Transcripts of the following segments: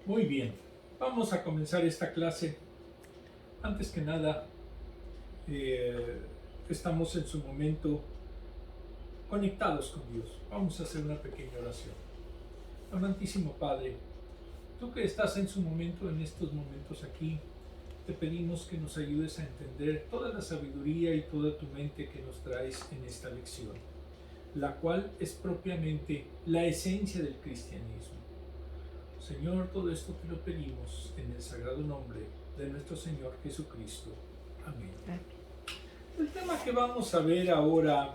Muy bien, vamos a comenzar esta clase. Antes que nada, eh, estamos en su momento conectados con Dios. Vamos a hacer una pequeña oración. Amantísimo Padre, tú que estás en su momento, en estos momentos aquí, te pedimos que nos ayudes a entender toda la sabiduría y toda tu mente que nos traes en esta lección, la cual es propiamente la esencia del cristianismo. Señor, todo esto te lo pedimos en el sagrado nombre de nuestro Señor Jesucristo. Amén. El tema que vamos a ver ahora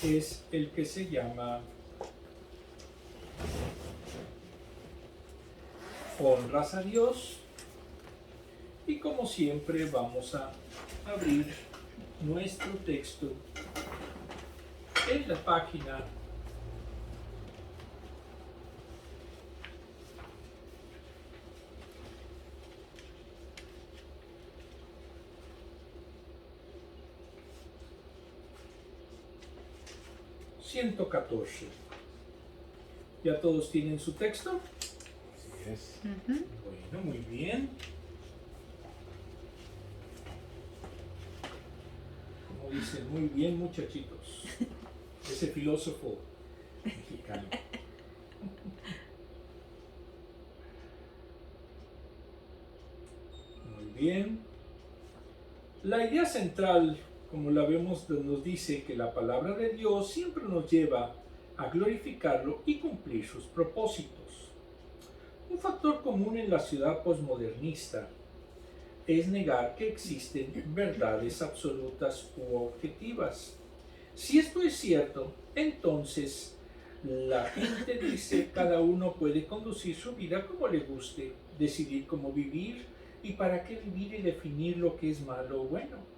es el que se llama honras a Dios, y como siempre vamos a abrir nuestro texto en la página 114. ¿Ya todos tienen su texto? Así es. Bueno, muy bien. Como dicen, muy bien, muchachitos. Ese filósofo mexicano. Muy bien. La idea central, como la vemos, nos dice que la palabra de Dios siempre nos lleva a glorificarlo y cumplir sus propósitos. Un factor común en la ciudad posmodernista es negar que existen verdades absolutas u objetivas. Si esto es cierto, entonces la gente dice cada uno puede conducir su vida como le guste, decidir cómo vivir y para qué vivir y definir lo que es malo o bueno.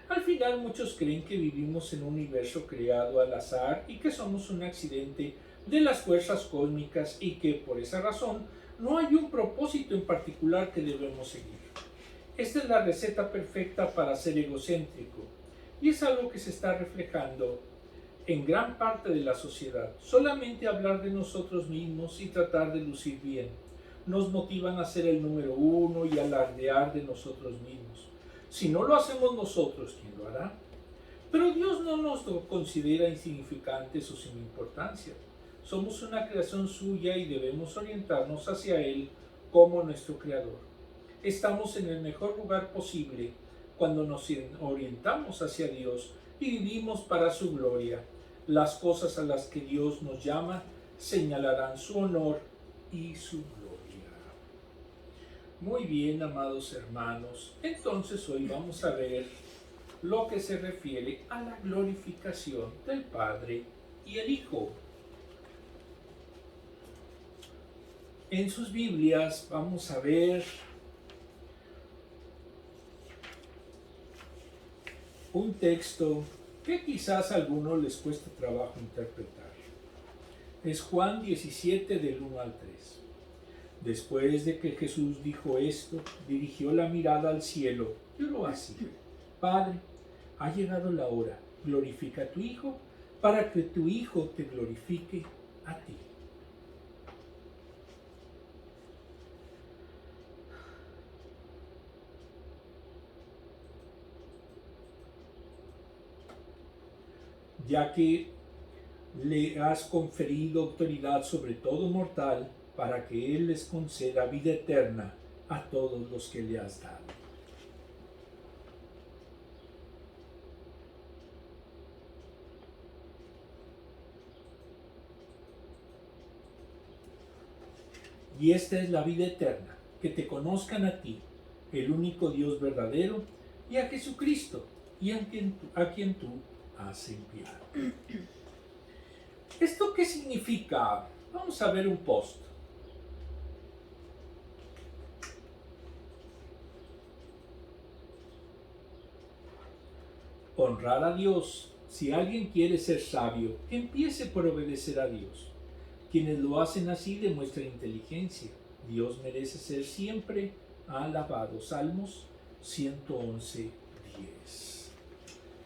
Al final muchos creen que vivimos en un universo creado al azar y que somos un accidente de las fuerzas cósmicas y que por esa razón no hay un propósito en particular que debemos seguir. Esta es la receta perfecta para ser egocéntrico y es algo que se está reflejando en gran parte de la sociedad. Solamente hablar de nosotros mismos y tratar de lucir bien nos motivan a ser el número uno y alardear de nosotros mismos. Si no lo hacemos nosotros, ¿quién lo hará? Pero Dios no nos considera insignificantes o sin importancia. Somos una creación suya y debemos orientarnos hacia Él como nuestro Creador. Estamos en el mejor lugar posible cuando nos orientamos hacia Dios y vivimos para su gloria. Las cosas a las que Dios nos llama señalarán su honor y su gloria. Muy bien, amados hermanos, entonces hoy vamos a ver lo que se refiere a la glorificación del Padre y el Hijo. En sus Biblias vamos a ver un texto que quizás a algunos les cuesta trabajo interpretar. Es Juan 17 del 1 al 3. Después de que Jesús dijo esto, dirigió la mirada al cielo y oró así: Padre, ha llegado la hora, glorifica a tu Hijo, para que tu Hijo te glorifique a ti. Ya que le has conferido autoridad sobre todo mortal, para que Él les conceda vida eterna a todos los que le has dado. Y esta es la vida eterna, que te conozcan a ti, el único Dios verdadero, y a Jesucristo, y a quien tú has enviado. ¿Esto qué significa? Vamos a ver un post. Honrar a Dios. Si alguien quiere ser sabio, que empiece por obedecer a Dios. Quienes lo hacen así demuestran inteligencia. Dios merece ser siempre alabado. Salmos 111:10.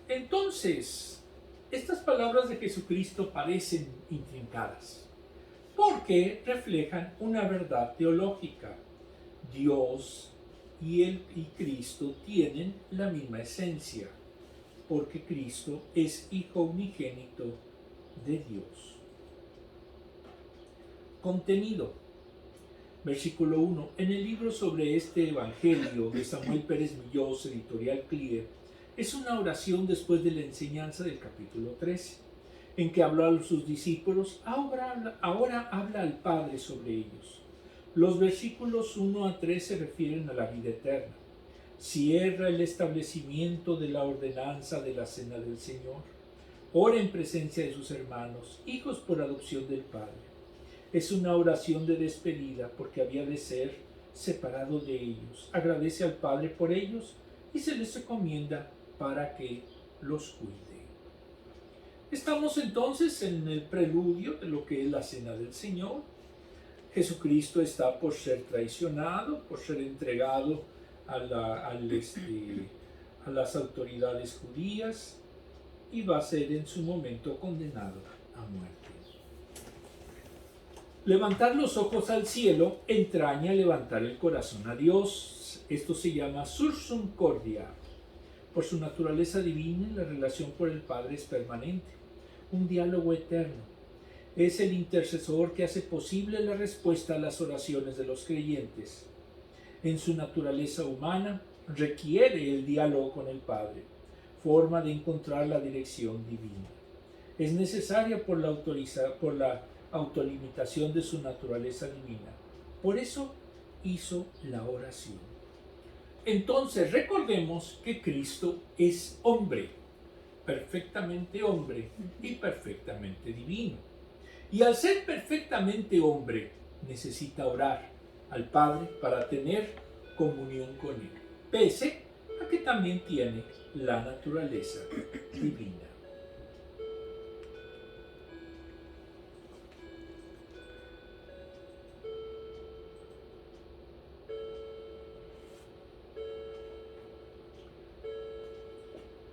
Entonces, estas palabras de Jesucristo parecen intrincadas, porque reflejan una verdad teológica. Dios y Cristo tienen la misma esencia, porque Cristo es Hijo unigénito de Dios. Contenido. Versículo 1. En el libro sobre este Evangelio de Samuel Pérez Millós, editorial Clear, es una oración después de la enseñanza del capítulo 13, en que habló a sus discípulos, ahora habla al Padre sobre ellos. Los versículos 1 a 3 se refieren a la vida eterna. Cierra el establecimiento de la ordenanza de la cena del Señor. Ora en presencia de sus hermanos, hijos por adopción del Padre. Es una oración de despedida porque había de ser separado de ellos. Agradece al Padre por ellos y se les recomienda para que los cuide. Estamos entonces en el preludio de lo que es la cena del Señor. Jesucristo está por ser traicionado, por ser entregado a las autoridades judías y va a ser en su momento condenado a muerte. Levantar los ojos al cielo entraña levantar el corazón a Dios. Esto se llama sursum cordia. Por su naturaleza divina, la relación por el Padre es permanente, un diálogo eterno. Es el intercesor que hace posible la respuesta a las oraciones de los creyentes. En su naturaleza humana, requiere el diálogo con el Padre, forma de encontrar la dirección divina. Es necesaria por la autolimitación de su naturaleza divina. Por eso hizo la oración. Entonces recordemos que Cristo es hombre y perfectamente divino. Y al ser perfectamente hombre, necesita orar al Padre para tener comunión con Él, pese a que también tiene la naturaleza divina.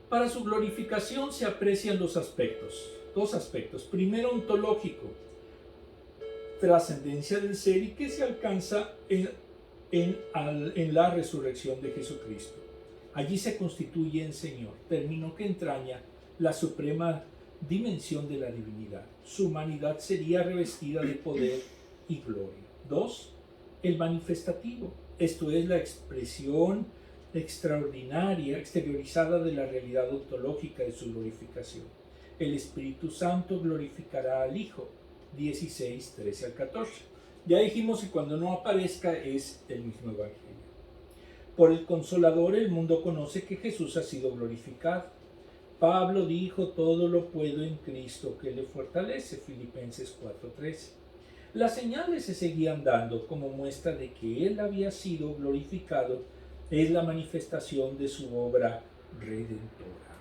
Para su glorificación se aprecian dos aspectos. Primero, ontológico, trascendencia del ser y que se alcanza en la resurrección de Jesucristo. Allí se constituye en Señor, término que entraña la suprema dimensión de la divinidad. Su humanidad sería revestida de poder y gloria. 2. El manifestativo, esto es la expresión extraordinaria, exteriorizada de la realidad ontológica de su glorificación. El Espíritu Santo glorificará al Hijo. 16, 13 al 14. Ya dijimos que cuando no aparezca es el mismo Evangelio. Por el Consolador el mundo conoce que Jesús ha sido glorificado. Pablo dijo, todo lo puedo en Cristo que le fortalece. Filipenses 4:13. Las señales se seguían dando como muestra de que Él había sido glorificado. Es la manifestación de su obra redentora.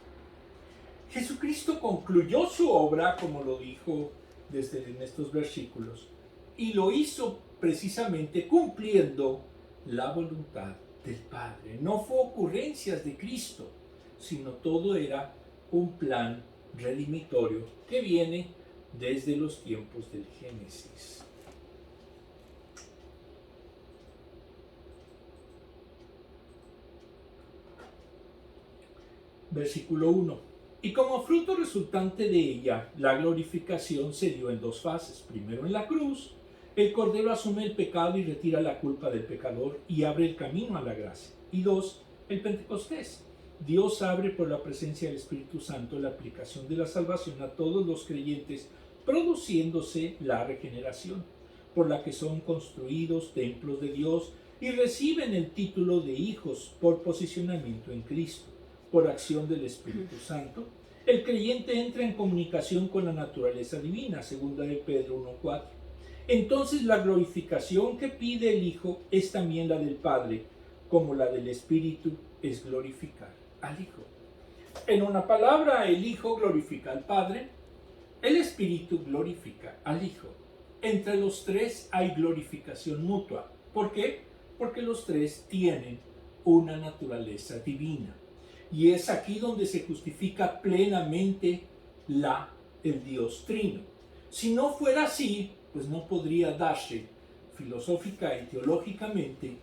Jesucristo concluyó su obra, como lo dijo en estos versículos, y lo hizo precisamente cumpliendo la voluntad del Padre. No fue ocurrencias de Cristo, sino todo era un plan redimitorio que viene desde los tiempos del Génesis. Versículo 1. Y como fruto resultante de ella, la glorificación se dio en dos fases. Primero en la cruz, el Cordero asume el pecado y retira la culpa del pecador y abre el camino a la gracia. Y 2. El Pentecostés. Dios abre por la presencia del Espíritu Santo la aplicación de la salvación a todos los creyentes, produciéndose la regeneración, por la que son construidos templos de Dios y reciben el título de hijos por posicionamiento en Cristo. Por acción del Espíritu Santo, el creyente entra en comunicación con la naturaleza divina, 2 de Pedro 1:4. Entonces la glorificación que pide el Hijo es también la del Padre, como la del Espíritu es glorificar al Hijo. En una palabra, el Hijo glorifica al Padre, el Espíritu glorifica al Hijo. Entre los tres hay glorificación mutua. ¿Por qué? Porque los tres tienen una naturaleza divina. Y es aquí donde se justifica plenamente el Dios Trino. Si no fuera así, pues no podría darse filosófica y teológicamente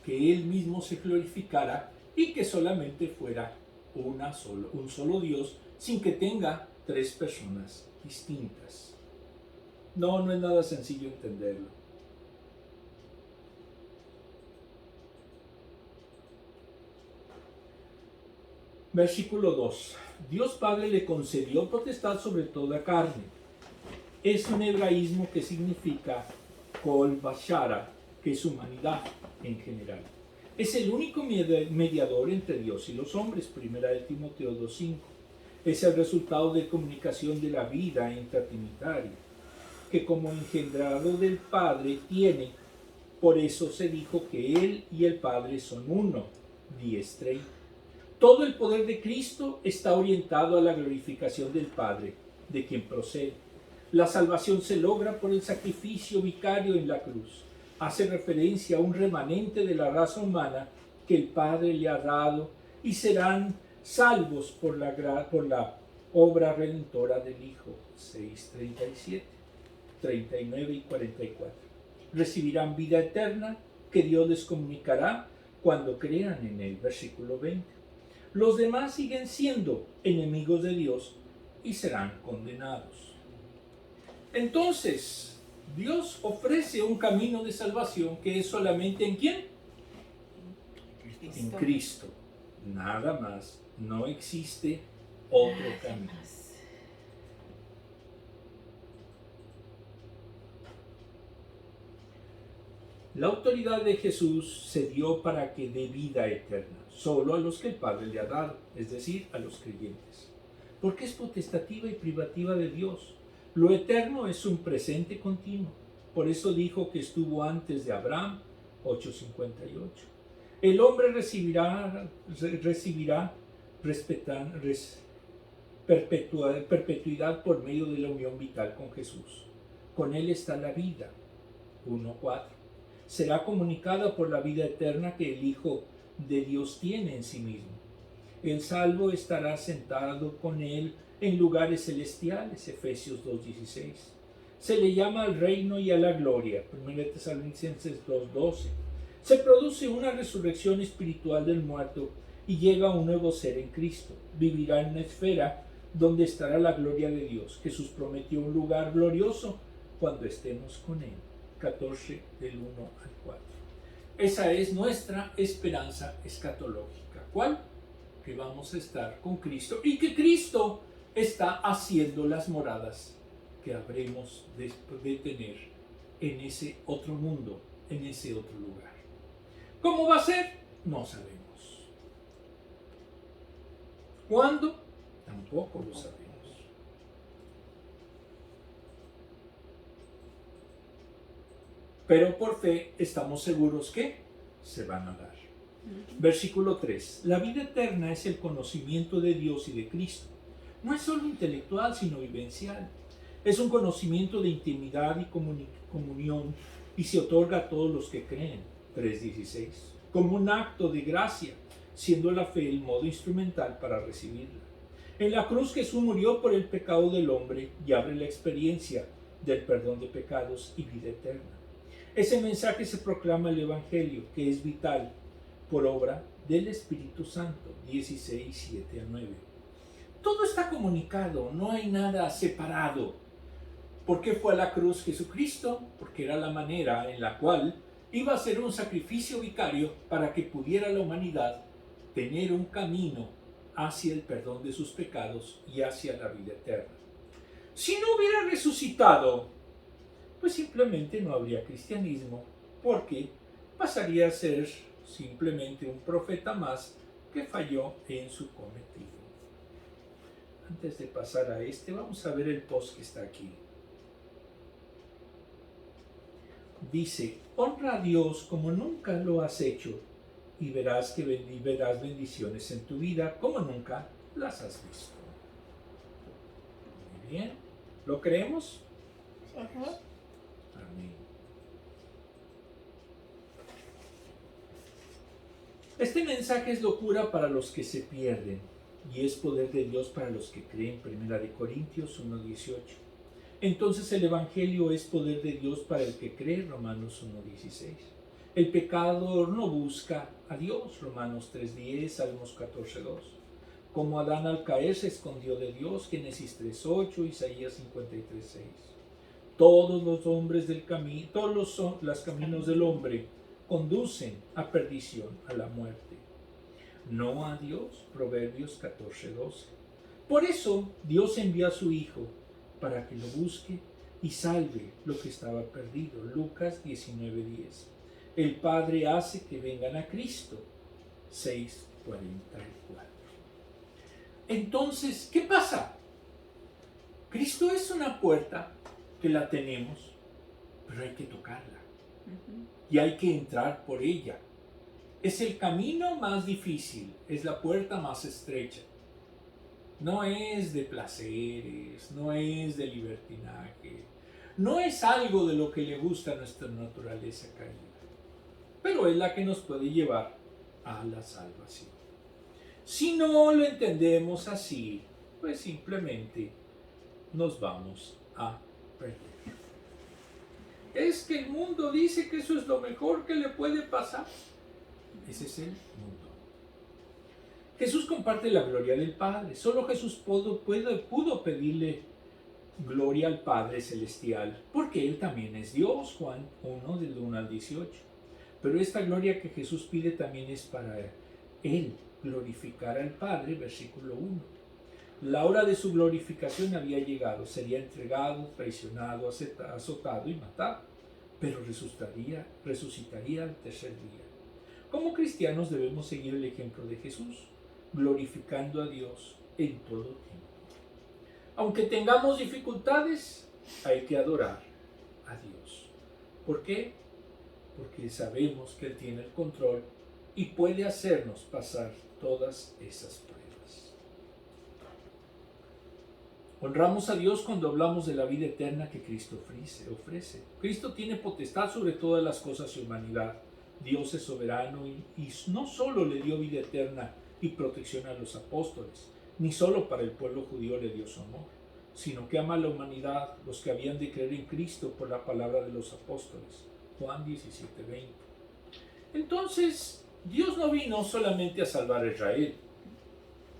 que Él mismo se glorificara y que solamente fuera un solo Dios sin que tenga tres personas distintas. No, no es nada sencillo entenderlo. Versículo 2. Dios Padre le concedió potestad sobre toda carne. Es un hebraísmo que significa Kol Bashara, que es humanidad en general. Es el único mediador entre Dios y los hombres, 1 Timoteo 2:5. Es el resultado de comunicación de la vida intertrinitaria, que como engendrado del Padre tiene. Por eso se dijo que Él y el Padre son uno, dies trei. Todo el poder de Cristo está orientado a la glorificación del Padre, de quien procede. La salvación se logra por el sacrificio vicario en la cruz. Hace referencia a un remanente de la raza humana que el Padre le ha dado y serán salvos por la obra redentora del Hijo. 6:37, 39 y 44. Recibirán vida eterna que Dios les comunicará cuando crean en Él. Versículo 20. Los demás siguen siendo enemigos de Dios y serán condenados. Entonces, Dios ofrece un camino de salvación que es solamente ¿en quién? En Cristo. Nada más. No existe otro camino. La autoridad de Jesús se dio para que dé vida eterna, solo a los que el Padre le ha dado, es decir, a los creyentes. Porque es potestativa y privativa de Dios. Lo eterno es un presente continuo. Por eso dijo que estuvo antes de Abraham, 8:58. El hombre recibirá perpetuidad por medio de la unión vital con Jesús. Con Él está la vida, 1:4. Será comunicada por la vida eterna que el Hijo de Dios tiene en sí mismo. El salvo estará sentado con Él en lugares celestiales, Efesios 2:16. Se le llama al reino y a la gloria, 1 Tesalonicenses 2:12. Se produce una resurrección espiritual del muerto y llega un nuevo ser en Cristo. Vivirá en una esfera donde estará la gloria de Dios. Jesús prometió un lugar glorioso cuando estemos con Él. 14 del 1 al 4. Esa es nuestra esperanza escatológica. ¿Cuál? Que vamos a estar con Cristo y que Cristo está haciendo las moradas que habremos de tener en ese otro mundo, en ese otro lugar. ¿Cómo va a ser? No sabemos. ¿Cuándo? Tampoco lo sabemos. Pero por fe estamos seguros que se van a dar. Versículo 3. La vida eterna es el conocimiento de Dios y de Cristo. No es solo intelectual, sino vivencial. Es un conocimiento de intimidad y comunión y se otorga a todos los que creen. 3:16. Como un acto de gracia, siendo la fe el modo instrumental para recibirla. En la cruz Jesús murió por el pecado del hombre y abre la experiencia del perdón de pecados y vida eterna. Ese mensaje se proclama el Evangelio, que es vital, por obra del Espíritu Santo, 16:7-9. Todo está comunicado, no hay nada separado. ¿Por qué fue a la cruz Jesucristo? Porque era la manera en la cual iba a ser un sacrificio vicario para que pudiera la humanidad tener un camino hacia el perdón de sus pecados y hacia la vida eterna. Si no hubiera resucitado, pues simplemente no habría cristianismo, porque pasaría a ser simplemente un profeta más que falló en su cometido. Antes de pasar a vamos a ver el post que está aquí. Dice: honra a Dios como nunca lo has hecho y verás bendiciones en tu vida como nunca las has visto. Muy bien. ¿Lo creemos? Ajá. Amén. Este mensaje es locura para los que se pierden y es poder de Dios para los que creen. 1 Corintios 1:18. Entonces el Evangelio es poder de Dios para el que cree, Romanos 1:16. El pecador no busca a Dios, Romanos 3:10, Salmos 14:2. Como Adán al caer se escondió de Dios, Génesis 3:8, Isaías 53:6. Todos los hombres del camino, los caminos del hombre conducen a perdición, a la muerte. No a Dios, Proverbios 14:12. Por eso Dios envió a su Hijo para que lo busque y salve lo que estaba perdido, Lucas 19:10. El Padre hace que vengan a Cristo, 6:44. Entonces, ¿qué pasa? Cristo es una puerta que la tenemos, pero hay que tocarla. Y hay que entrar por ella. Es el camino más difícil, es la puerta más estrecha. No es de placeres, no es de libertinaje, no es algo de lo que le gusta a nuestra naturaleza caída, pero es la que nos puede llevar a la salvación. Si no lo entendemos así, pues simplemente nos vamos a perder. Es que el mundo dice que eso es lo mejor que le puede pasar. Ese es el mundo. Jesús comparte la gloria del Padre. Solo Jesús pudo pedirle gloria al Padre Celestial, porque Él también es Dios, Juan 1, del 1 al 18. Pero esta gloria que Jesús pide también es para Él, glorificar al Padre, versículo 1. La hora de su glorificación había llegado, sería entregado, traicionado, azotado y matado, pero resucitaría al tercer día. Como cristianos debemos seguir el ejemplo de Jesús, glorificando a Dios en todo tiempo. Aunque tengamos dificultades, hay que adorar a Dios. ¿Por qué? Porque sabemos que Él tiene el control y puede hacernos pasar todas esas pruebas. Honramos a Dios cuando hablamos de la vida eterna que Cristo ofrece. Cristo tiene potestad sobre todas las cosas y humanidad. Dios es soberano y no solo le dio vida eterna y protección a los apóstoles, ni solo para el pueblo judío le dio su amor, sino que ama a la humanidad, los que habían de creer en Cristo por la palabra de los apóstoles. Juan 17:20. Entonces, Dios no vino solamente a salvar a Israel,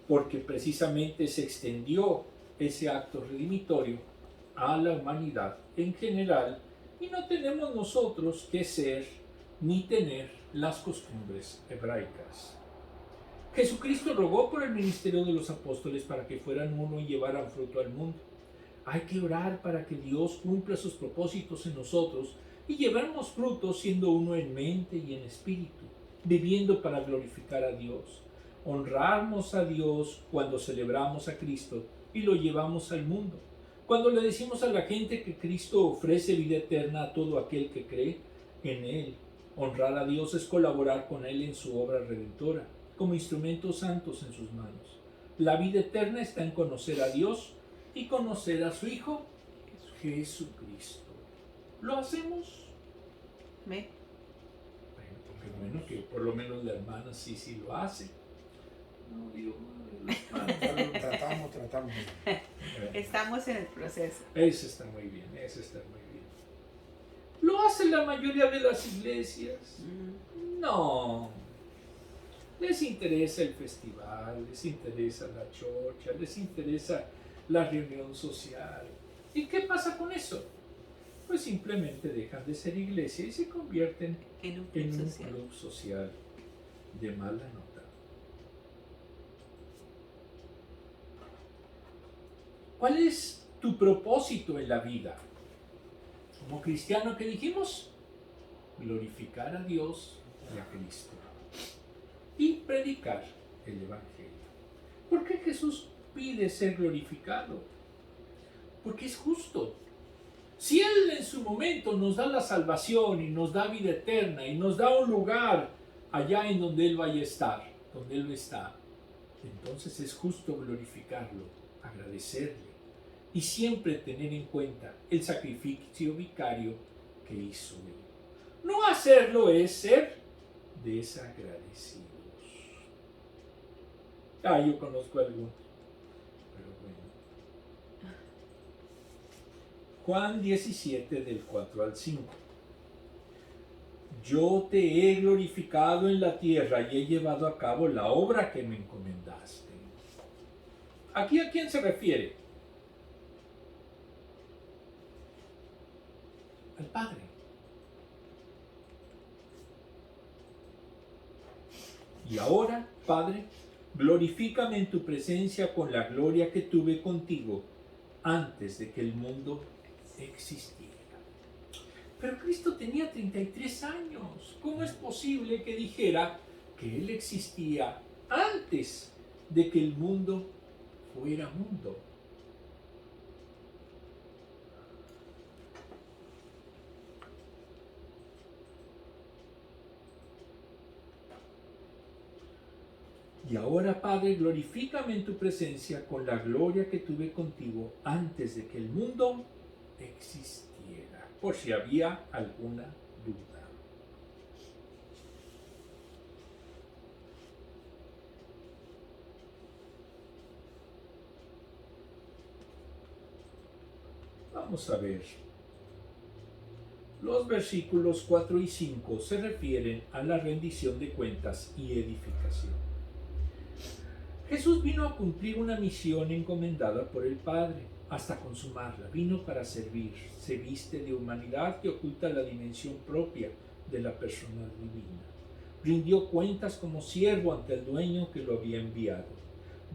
porque precisamente se extendió ese acto redimitorio a la humanidad en general, y no tenemos nosotros que ser ni tener las costumbres hebraicas. Jesucristo rogó por el ministerio de los apóstoles para que fueran uno y llevaran fruto al mundo. Hay que orar para que Dios cumpla sus propósitos en nosotros y llevemos fruto siendo uno en mente y en espíritu, viviendo para glorificar a Dios. Honramos a Dios cuando celebramos a Cristo y lo llevamos al mundo. Cuando le decimos a la gente que Cristo ofrece vida eterna a todo aquel que cree en Él. Honrar a Dios es colaborar con Él en su obra redentora, como instrumentos santos en sus manos. La vida eterna está en conocer a Dios y conocer a su Hijo, Jesucristo. ¿Lo hacemos? ¿Me? Bueno, que por lo menos la hermana sí lo hace. No digo, Tratamos. Estamos en el proceso. Ese está muy bien. ¿Lo hace la mayoría de las iglesias? No. Les interesa el festival, les interesa la chocha, les interesa la reunión social. ¿Y qué pasa con eso? Pues simplemente dejan de ser iglesia y se convierten En un club social de mala nota. ¿Cuál es tu propósito en la vida? Como cristiano, ¿qué dijimos? Glorificar a Dios y a Cristo y predicar el Evangelio. ¿Por qué Jesús pide ser glorificado? Porque es justo. Si Él en su momento nos da la salvación y nos da vida eterna y nos da un lugar allá en donde Él vaya a estar, donde Él está, entonces es justo glorificarlo, agradecerle y siempre tener en cuenta el sacrificio vicario que hizo Él. No hacerlo es ser desagradecidos. Yo conozco algunos, pero bueno. Juan 17 del 4 al 5. Yo te he glorificado en la tierra y he llevado a cabo la obra que me encomendaste. ¿Aquí a quién se refiere? Al Padre. Y ahora, Padre, glorifícame en tu presencia con la gloria que tuve contigo antes de que el mundo existiera. Pero Cristo tenía 33 años. ¿Cómo es posible que dijera que Él existía antes de que el mundo fuera mundo? Y ahora, Padre, glorifícame en tu presencia con la gloria que tuve contigo antes de que el mundo existiera, por si había alguna duda. Vamos a ver. Los versículos 4 y 5 se refieren a la rendición de cuentas y edificación. Jesús vino a cumplir una misión encomendada por el Padre, hasta consumarla. Vino para servir. Se viste de humanidad que oculta la dimensión propia de la persona divina. Rindió cuentas como siervo ante el dueño que lo había enviado.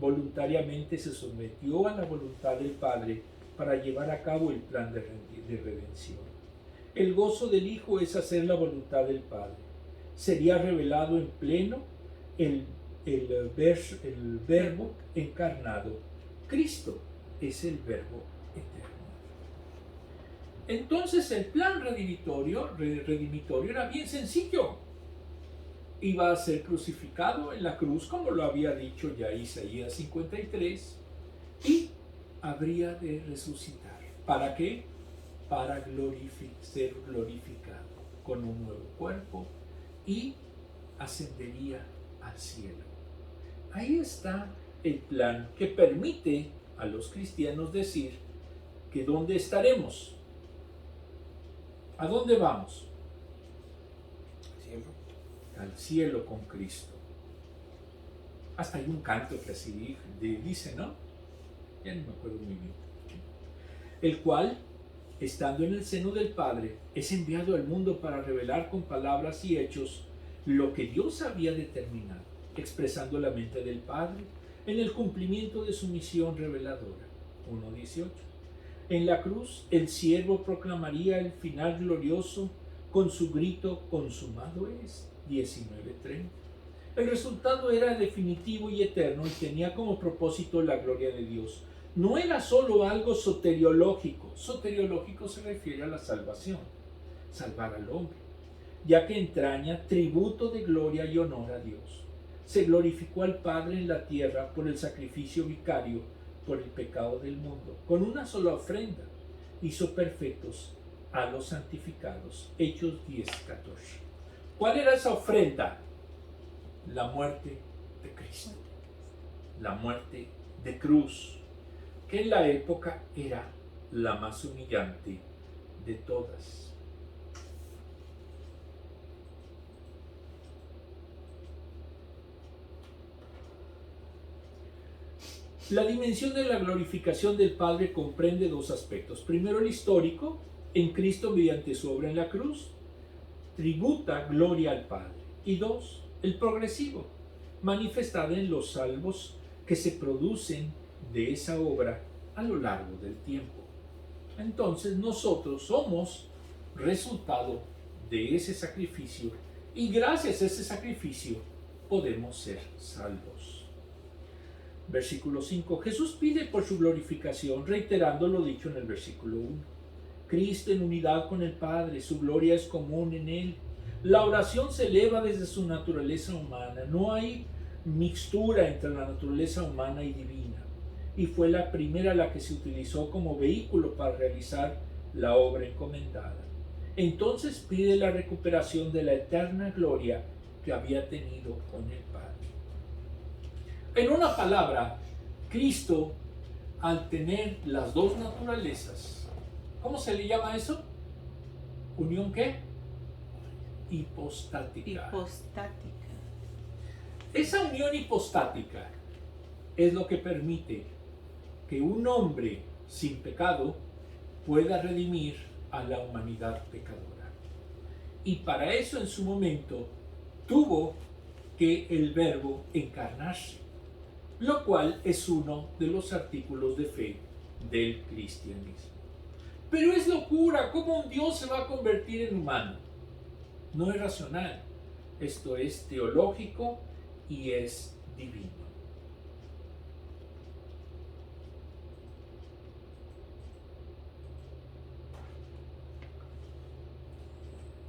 Voluntariamente se sometió a la voluntad del Padre para llevar a cabo el plan de redención. El gozo del Hijo es hacer la voluntad del Padre. Sería revelado en pleno el Verbo encarnado. Cristo es el Verbo eterno. Entonces el plan redimitorio era bien sencillo. Iba a ser crucificado en la cruz, como lo había dicho ya Isaías 53, y habría de resucitar. ¿Para qué? Para ser glorificado con un nuevo cuerpo y ascendería al cielo. Ahí está el plan que permite a los cristianos decir que ¿dónde estaremos? ¿A dónde vamos? Cielo. Al cielo con Cristo. Hasta hay un canto que así dice, ¿no? Ya no me acuerdo muy bien. El cual, estando en el seno del Padre, es enviado al mundo para revelar con palabras y hechos lo que Dios había determinado, expresando la mente del Padre en el cumplimiento de su misión reveladora. 1:18. En la cruz, el siervo proclamaría el final glorioso con su grito: consumado es. 19:30. El resultado era definitivo y eterno y tenía como propósito la gloria de Dios. No era solo algo soteriológico. Soteriológico se refiere a la salvación, salvar al hombre, ya que entraña tributo de gloria y honor a Dios. Se glorificó al Padre en la tierra por el sacrificio vicario por el pecado del mundo. Con una sola ofrenda hizo perfectos a los santificados. Hechos 10:14. ¿Cuál era esa ofrenda? La muerte de Cristo. La muerte de cruz, que en la época era la más humillante de todas. La dimensión de la glorificación del Padre comprende dos aspectos. Primero, el histórico, en Cristo mediante su obra en la cruz, tributa gloria al Padre. Y dos, el progresivo, manifestado en los salvos que se producen de esa obra a lo largo del tiempo. Entonces nosotros somos resultado de ese sacrificio y gracias a ese sacrificio podemos ser salvos. Versículo 5. Jesús pide por su glorificación, reiterando lo dicho en el versículo 1. Cristo en unidad con el Padre, su gloria es común en Él. La oración se eleva desde su naturaleza humana. No hay mixtura entre la naturaleza humana y divina. Y fue la primera la que se utilizó como vehículo para realizar la obra encomendada. Entonces pide la recuperación de la eterna gloria que había tenido con el Padre. En una palabra, Cristo, al tener las dos naturalezas, ¿Cómo se le llama eso? ¿Unión qué? Hipostática. Hipostática. Esa unión hipostática es lo que permite que un hombre sin pecado pueda redimir a la humanidad pecadora. Y para eso en su momento tuvo que el Verbo encarnarse, lo cual es uno de los artículos de fe del cristianismo. Pero es locura, ¿cómo un Dios se va a convertir en humano? No es racional, esto es teológico y es divino.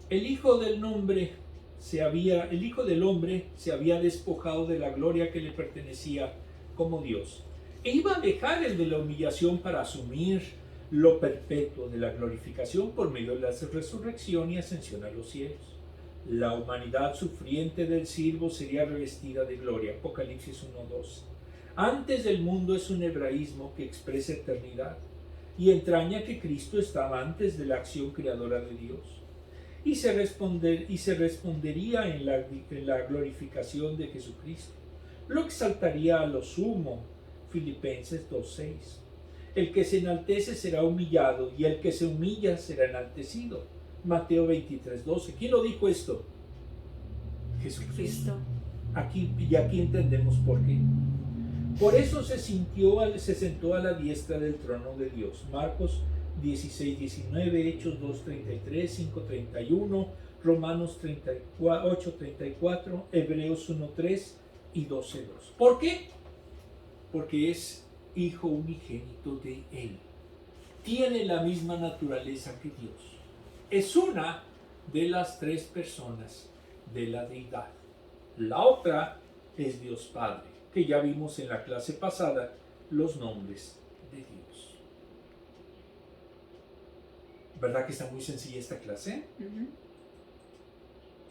El Hijo del Hombre se había despojado de la gloria que le pertenecía como Dios e iba a dejar el de la humillación para asumir lo perpetuo de la glorificación por medio de la resurrección y ascensión a los cielos. La humanidad sufriente del siervo sería revestida de gloria. Apocalipsis 1:2. Antes del mundo es un hebraísmo que expresa eternidad y entraña que Cristo estaba antes de la acción creadora de Dios. Y se respondería en la glorificación de Jesucristo. Lo exaltaría a lo sumo. Filipenses 2:6. El que se enaltece será humillado y el que se humilla será enaltecido. Mateo 23:12. ¿Quién lo dijo esto? Jesucristo. Aquí entendemos por qué. Por eso se sentó a la diestra del trono de Dios. Marcos 16:19, Hechos 2:33, 5:31, Romanos 8:34, Hebreos 1:3 y 12:2. ¿Por qué? Porque es hijo unigénito de Él. Tiene la misma naturaleza que Dios. Es una de las tres personas de la deidad. La otra es Dios Padre, que ya vimos en la clase pasada los nombres de Dios. ¿Verdad que está muy sencilla esta clase?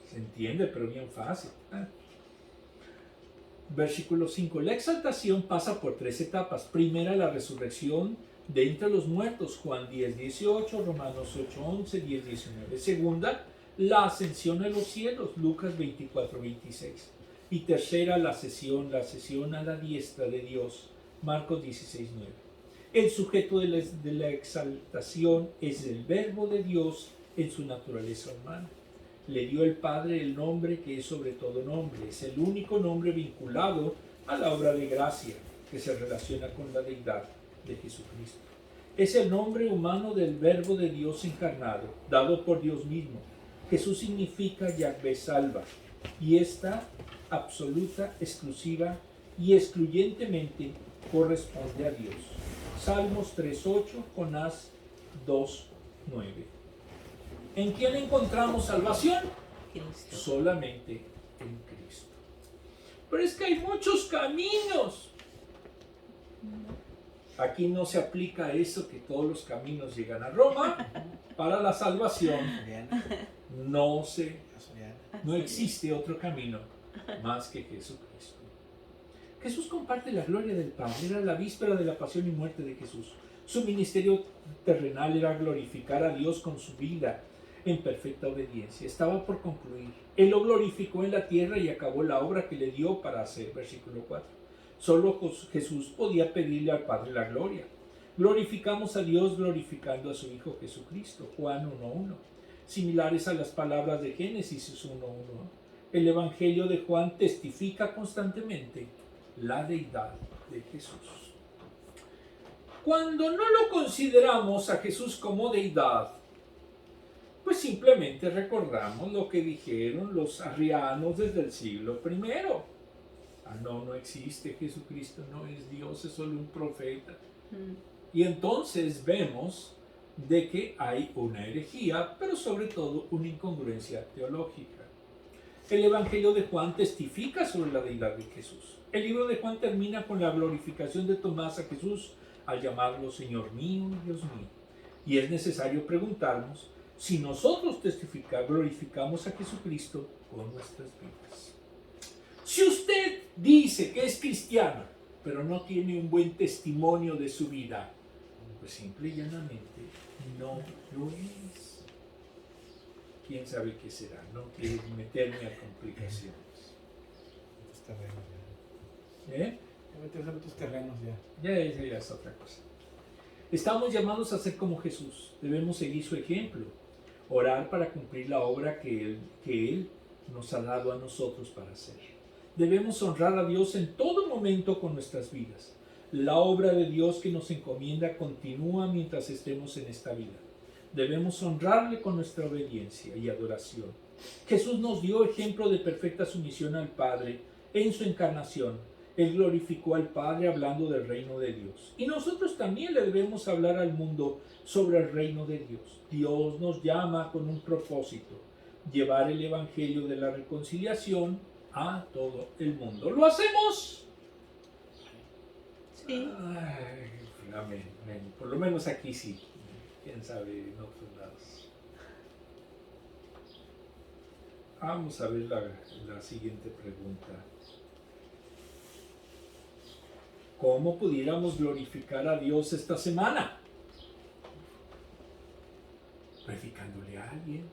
Se entiende, pero bien fácil. Versículo 5. La exaltación pasa por tres etapas. Primera, la resurrección de entre los muertos. Juan 10:18, Romanos 8:11, 10:19. Segunda, la ascensión a los cielos. Lucas 24:26. Y tercera, la ascensión a la diestra de Dios. Marcos 16:9. El sujeto de la exaltación es el Verbo de Dios en su naturaleza humana. Le dio el Padre el nombre que es sobre todo nombre. Es el único nombre vinculado a la obra de gracia que se relaciona con la deidad de Jesucristo. Es el nombre humano del Verbo de Dios encarnado, dado por Dios mismo. Jesús significa Yahvé salva, y esta absoluta, exclusiva y excluyentemente corresponde a Dios. Salmos 3:8, Jonás 2:9. ¿En quién encontramos salvación? Cristo. Solamente en Cristo. Pero es que hay muchos caminos. Aquí no se aplica eso que todos los caminos llegan a Roma. Para la salvación no existe otro camino más que Jesucristo. Jesús comparte la gloria del Padre. Era la víspera de la pasión y muerte de Jesús. Su ministerio terrenal era glorificar a Dios con su vida en perfecta obediencia. Estaba por concluir. Él lo glorificó en la tierra y acabó la obra que le dio para hacer. Versículo 4. Solo Jesús podía pedirle al Padre la gloria. Glorificamos a Dios glorificando a su Hijo Jesucristo. Juan 1:1. Similares a las palabras de Génesis 1:1. El Evangelio de Juan testifica constantemente la deidad de Jesús. Cuando no lo consideramos a Jesús como deidad, pues simplemente recordamos lo que dijeron los arrianos desde el siglo I. No existe, Jesucristo no es Dios, es solo un profeta. Y entonces vemos de que hay una herejía, pero sobre todo una incongruencia teológica. El Evangelio de Juan testifica sobre la deidad de Jesús. El libro de Juan termina con la glorificación de Tomás a Jesús al llamarlo Señor mío y Dios mío. Y es necesario preguntarnos si nosotros glorificamos a Jesucristo con nuestras vidas. Si usted dice que es cristiano, pero no tiene un buen testimonio de su vida, pues simple y llanamente no lo es. ¿Quién sabe qué será? No quiero meterme a complicaciones. Tus terrenos ya. ¿Eh? Ya metes en tus terrenos ya. Ya es otra cosa. Estamos llamados a ser como Jesús. Debemos seguir su ejemplo. Orar para cumplir la obra que Él nos ha dado a nosotros para hacer. Debemos honrar a Dios en todo momento con nuestras vidas. La obra de Dios que nos encomienda continúa mientras estemos en esta vida. Debemos honrarle con nuestra obediencia y adoración. Jesús nos dio ejemplo de perfecta sumisión al Padre en su encarnación. Él glorificó al Padre hablando del reino de Dios. Y nosotros también le debemos hablar al mundo sobre el reino de Dios. Dios nos llama con un propósito: llevar el evangelio de la reconciliación a todo el mundo. ¿Lo hacemos? Sí. Ay, amén. Por lo menos aquí sí. Quién sabe en otros lados. Vamos a ver la siguiente pregunta. ¿Cómo pudiéramos glorificar a Dios esta semana? Predicándole a alguien,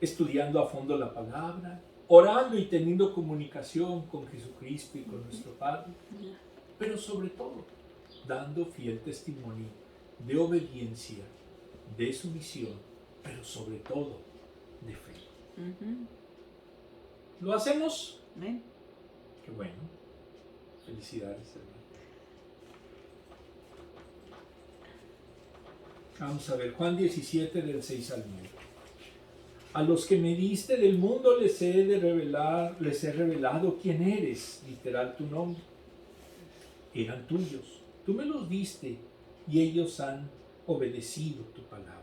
estudiando a fondo la palabra, orando y teniendo comunicación con Jesucristo y con nuestro Padre, pero sobre todo dando fiel testimonio de obediencia, de sumisión, pero sobre todo de fe. ¿Lo hacemos? Amén. Qué bueno. Felicidades, hermano. Vamos a ver, Juan 17, del 6 al 9. A los que me diste del mundo les he revelado quién eres, literal tu nombre. Eran tuyos, tú me los diste y ellos han obedecido tu palabra.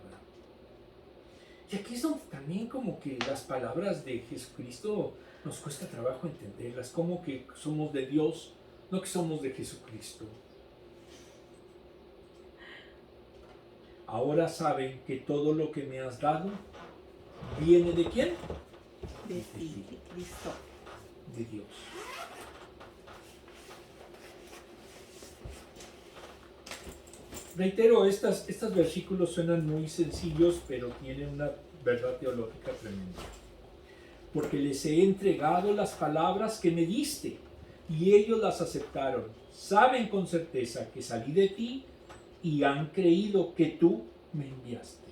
Y aquí es donde también como que las palabras de Jesucristo nos cuesta trabajo entenderlas, como que somos de Dios, no que somos de Jesucristo. Ahora saben que todo lo que me has dado viene ¿de quién? De ti, de Cristo. De Dios. Reitero, estos versículos suenan muy sencillos, pero tienen una verdad teológica tremenda. Porque les he entregado las palabras que me diste, y ellos las aceptaron. Saben con certeza que salí de ti, y han creído que tú me enviaste.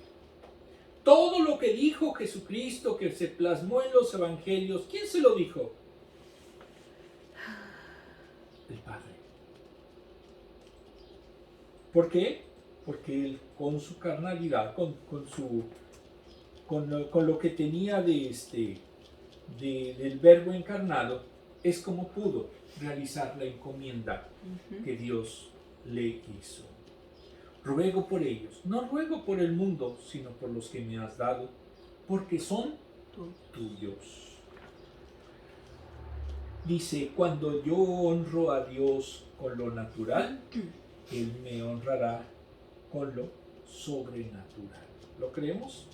Todo lo que dijo Jesucristo, que se plasmó en los evangelios, ¿quién se lo dijo? El Padre. ¿Por qué? Porque Él, con su carnalidad, con lo que tenía del Verbo encarnado, es como pudo realizar la encomienda que Dios le hizo. Ruego por ellos, no ruego por el mundo, sino por los que me has dado, porque son tuyos. Dice, cuando yo honro a Dios con lo natural, Él me honrará con lo sobrenatural. ¿Lo creemos?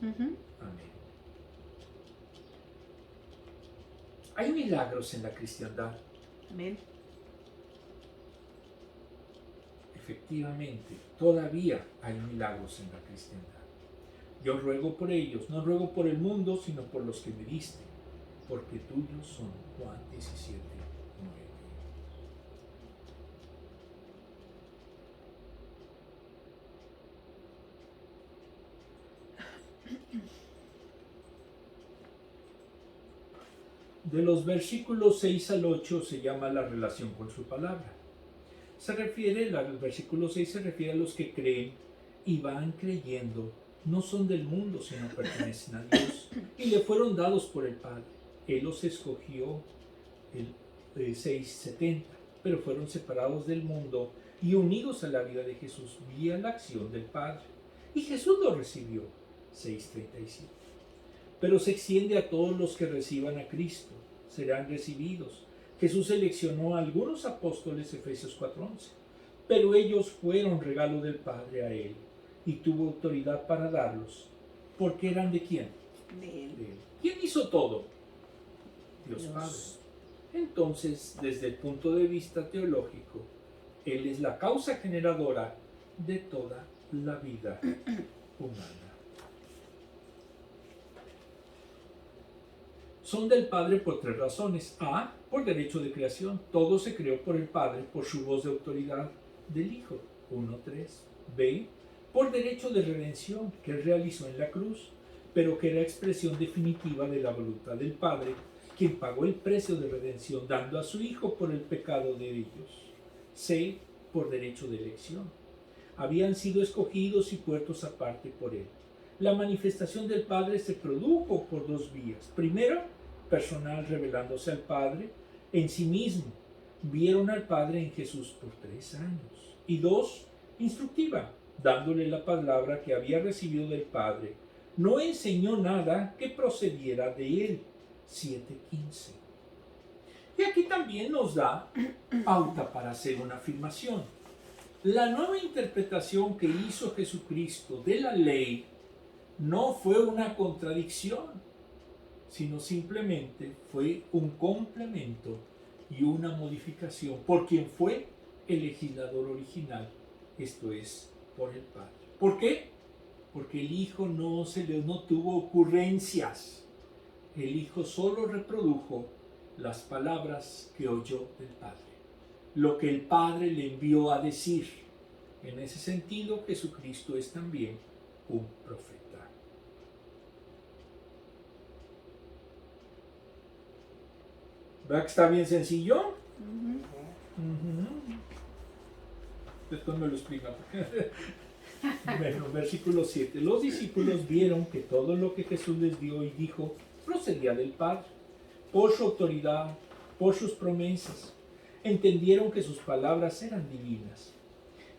Amén. Hay milagros en la cristiandad. Amén. Efectivamente, todavía hay milagros en la cristiandad. Yo ruego por ellos, no ruego por el mundo, sino por los que me diste, porque tuyos son. Juan 17, 9. De los versículos 6 al 8 se llama la relación con su palabra. El versículo 6 se refiere a los que creen y van creyendo, no son del mundo, sino pertenecen a Dios, y le fueron dados por el Padre. Él los escogió, el 6:70, pero fueron separados del mundo y unidos a la vida de Jesús vía la acción del Padre. Y Jesús los recibió, 6:37. Pero se extiende a todos los que reciban a Cristo, serán recibidos. Jesús seleccionó a algunos apóstoles, Efesios 4:11, pero ellos fueron regalo del Padre a Él y tuvo autoridad para darlos, porque eran ¿de quién? De Él. De Él. ¿Quién hizo todo? Dios Padre. Entonces, desde el punto de vista teológico, Él es la causa generadora de toda la vida humana. Son del Padre por tres razones. A, por derecho de creación. Todo se creó por el Padre por su voz de autoridad del Hijo. 1:3. B, por derecho de redención que Él realizó en la cruz, pero que era expresión definitiva de la voluntad del Padre, quien pagó el precio de redención dando a su Hijo por el pecado de ellos. C, por derecho de elección. Habían sido escogidos y puestos aparte por Él. La manifestación del Padre se produjo por dos vías. Primero, personal revelándose al Padre en sí mismo. Vieron al Padre en Jesús por 3 años. Y dos, instructiva, dándole la palabra que había recibido del Padre. No enseñó nada que procediera de Él. 7:15. Y aquí también nos da pauta para hacer una afirmación. La nueva interpretación que hizo Jesucristo de la ley no fue una contradicción, sino simplemente fue un complemento y una modificación por quien fue el legislador original, esto es, por el Padre. ¿Por qué? Porque el Hijo no tuvo ocurrencias. El Hijo solo reprodujo las palabras que oyó del Padre, lo que el Padre le envió a decir. En ese sentido, Jesucristo es también un profeta. ¿Verdad que está bien sencillo? Después me lo explica. Bueno, versículo 7. Los discípulos vieron que todo lo que Jesús les dio y dijo procedía del Padre, por su autoridad, por sus promesas. Entendieron que sus palabras eran divinas.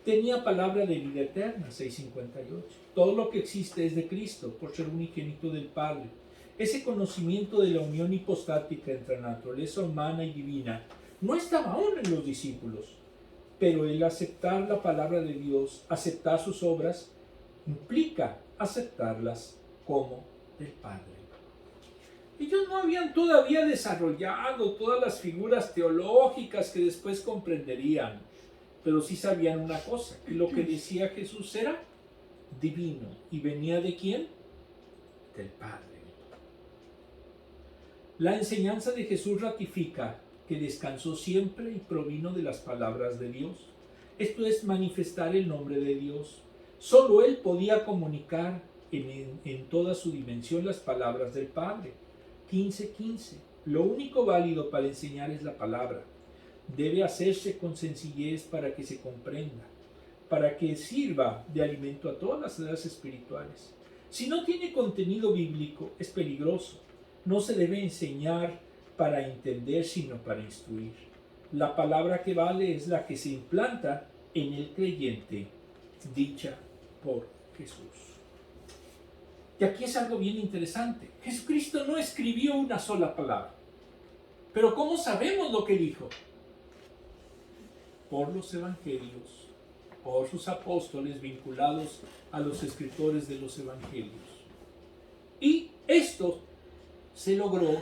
Tenía palabra de vida eterna, 6:58. Todo lo que existe es de Cristo, por ser unigénito del Padre. Ese conocimiento de la unión hipostática entre la naturaleza humana y divina no estaba aún en los discípulos, pero el aceptar la palabra de Dios, aceptar sus obras, implica aceptarlas como del Padre. Ellos no habían todavía desarrollado todas las figuras teológicas que después comprenderían, pero sí sabían una cosa, que lo que decía Jesús era divino. ¿Y venía de quién? Del Padre. La enseñanza de Jesús ratifica que descansó siempre y provino de las palabras de Dios. Esto es manifestar el nombre de Dios. Solo Él podía comunicar en toda su dimensión las palabras del Padre. 15:15. Lo único válido para enseñar es la palabra. Debe hacerse con sencillez para que se comprenda, para que sirva de alimento a todas las edades espirituales. Si no tiene contenido bíblico, es peligroso. No se debe enseñar para entender, sino para instruir. La palabra que vale es la que se implanta en el creyente, dicha por Jesús. Y aquí es algo bien interesante. Jesucristo no escribió una sola palabra. Pero ¿cómo sabemos lo que dijo? Por los evangelios, por sus apóstoles vinculados a los escritores de los evangelios. Y esto se logró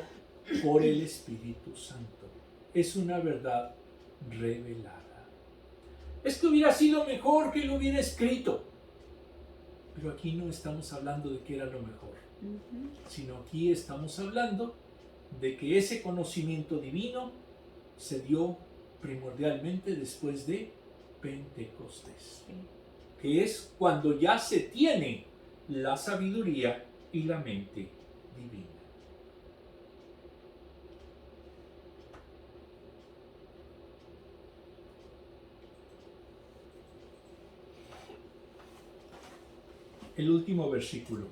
por el Espíritu Santo. Es una verdad revelada. Esto hubiera sido mejor que lo hubiera escrito. Pero aquí no estamos hablando de que era lo mejor, sino aquí estamos hablando de que ese conocimiento divino se dio primordialmente después de Pentecostés, que es cuando ya se tiene la sabiduría y la mente divina. El último versículo.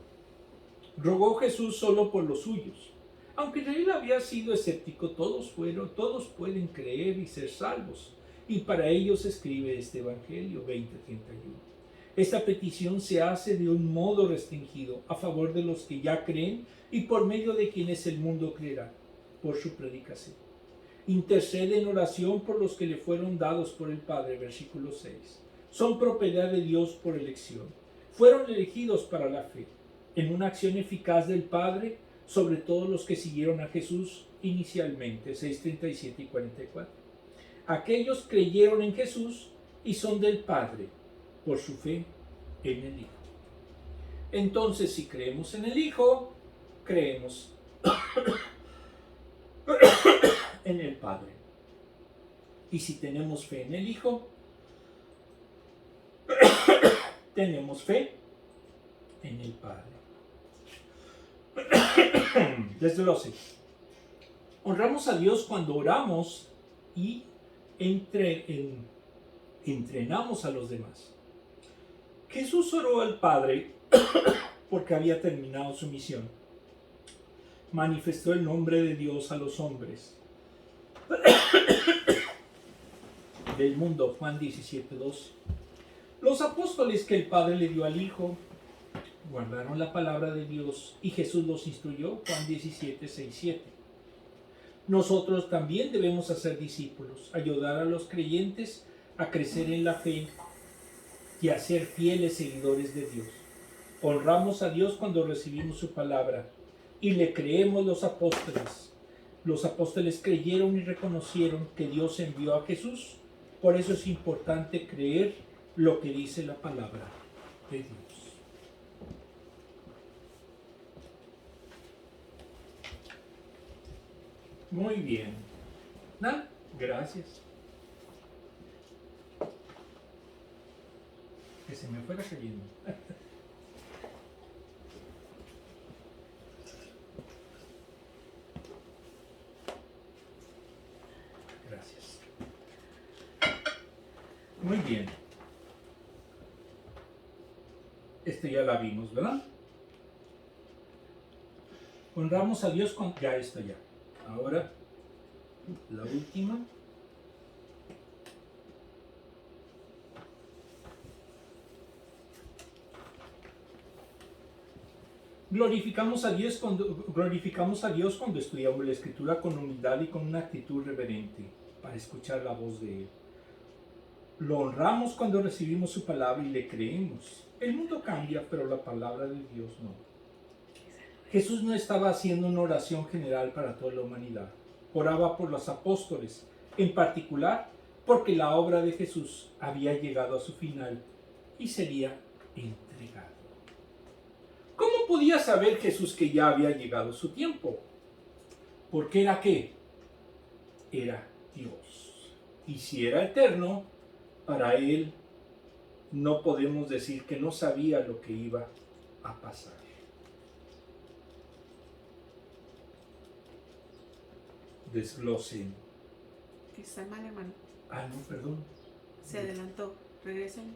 Rogó Jesús solo por los suyos. Aunque él había sido escéptico, todos pueden creer y ser salvos. Y para ellos escribe este Evangelio 20:31. Esta petición se hace de un modo restringido a favor de los que ya creen y por medio de quienes el mundo creerá por su predicación. Intercede en oración por los que le fueron dados por el Padre, versículo 6. Son propiedad de Dios por elección. Fueron elegidos para la fe, en una acción eficaz del Padre sobre todos los que siguieron a Jesús inicialmente, 6:37 y 44. Aquellos creyeron en Jesús y son del Padre por su fe, en el Hijo. Entonces, si creemos en el Hijo, creemos en el Padre. Y si tenemos fe en el Hijo, tenemos fe en el Padre. Desglose. Honramos a Dios cuando oramos y entrenamos a los demás. Jesús oró al Padre porque había terminado su misión. Manifestó el nombre de Dios a los hombres del mundo. Juan 17:12. Los apóstoles que el Padre le dio al Hijo guardaron la palabra de Dios y Jesús los instruyó. Juan 17:6-7. Nosotros también debemos hacer discípulos, ayudar a los creyentes a crecer en la fe y a ser fieles seguidores de Dios. Honramos a Dios cuando recibimos su palabra y le creemos los apóstoles. Los apóstoles creyeron y reconocieron que Dios envió a Jesús. Por eso es importante creer lo que dice la palabra de Dios. Muy bien. Gracias. Que se me fuera cayendo. Gracias. Muy bien. Esto ya la vimos, ¿verdad? Honramos a Dios con... Ya está ya. Ahora, la última. Glorificamos a Dios cuando estudiamos la Escritura con humildad y con una actitud reverente para escuchar la voz de Él. Lo honramos cuando recibimos su palabra y le creemos. El mundo cambia, pero la palabra de Dios no. Jesús no estaba haciendo una oración general para toda la humanidad. Oraba por los apóstoles, en particular porque la obra de Jesús había llegado a su final y sería entregado. ¿Cómo podía saber Jesús que ya había llegado su tiempo? Porque era ¿qué? Era Dios. Y si era eterno, para Él no podemos decir que no sabía lo que iba a pasar. Desglosen. Está mal, hermano. No, perdón. Se adelantó. Regresen.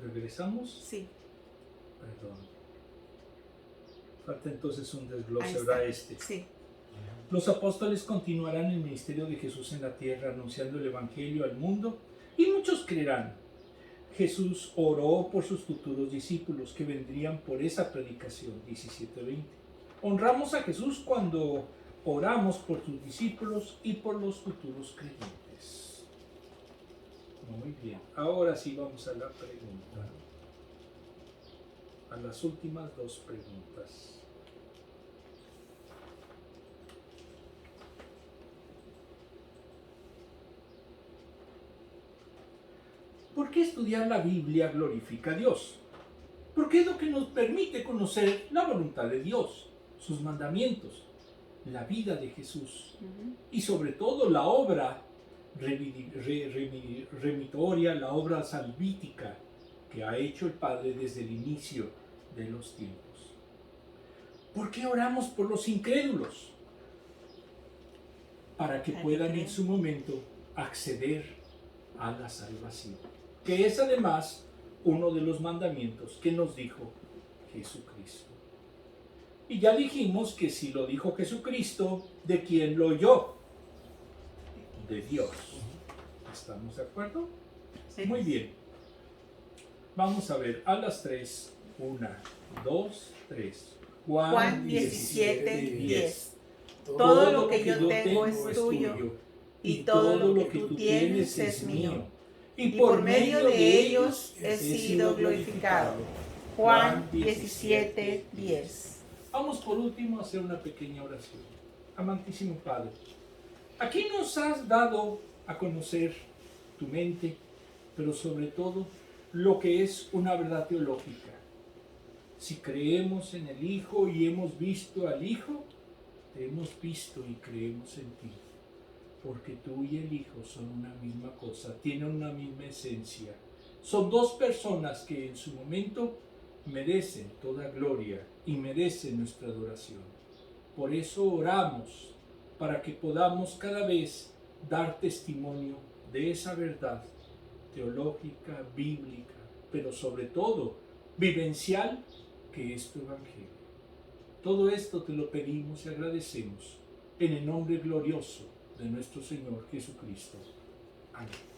¿Regresamos? Sí. Perdón. Falta entonces un desglose, Ahí ¿verdad? está. Sí. Los apóstoles continuarán el ministerio de Jesús en la tierra, anunciando el evangelio al mundo, y muchos creerán. Jesús oró por sus futuros discípulos que vendrían por esa predicación. 17:20. Honramos a Jesús cuando oramos por sus discípulos y por los futuros creyentes. Muy bien. Ahora sí vamos a la pregunta. A las últimas dos preguntas. ¿Por qué estudiar la Biblia glorifica a Dios? Porque es lo que nos permite conocer la voluntad de Dios, sus mandamientos, la vida de Jesús y sobre todo la obra remitoria, la obra salvítica que ha hecho el Padre desde el inicio de los tiempos. ¿Por qué oramos por los incrédulos? Para que puedan en su momento acceder a la salvación, que es además uno de los mandamientos que nos dijo Jesucristo. Y ya dijimos que si lo dijo Jesucristo, ¿de quién lo oyó? De Dios. ¿Estamos de acuerdo? Sí. Muy bien. Vamos a ver a las 3. 1, 2, 3. Juan 17:10. Todo lo que yo tengo es tuyo, y todo lo que tú tienes es mío. Y por medio de ellos he sido glorificado. Juan 17:10. Vamos por último a hacer una pequeña oración. Amantísimo Padre, aquí nos has dado a conocer tu mente, pero sobre todo lo que es una verdad teológica. Si creemos en el Hijo y hemos visto al Hijo, te hemos visto y creemos en ti. Porque tú y el Hijo son una misma cosa, tienen una misma esencia. Son dos personas que en su momento merecen toda gloria y merecen nuestra adoración. Por eso oramos, para que podamos cada vez dar testimonio de esa verdad teológica, bíblica, pero sobre todo vivencial, que es tu Evangelio. Todo esto te lo pedimos y agradecemos en el nombre glorioso de nuestro Señor Jesucristo. Amén.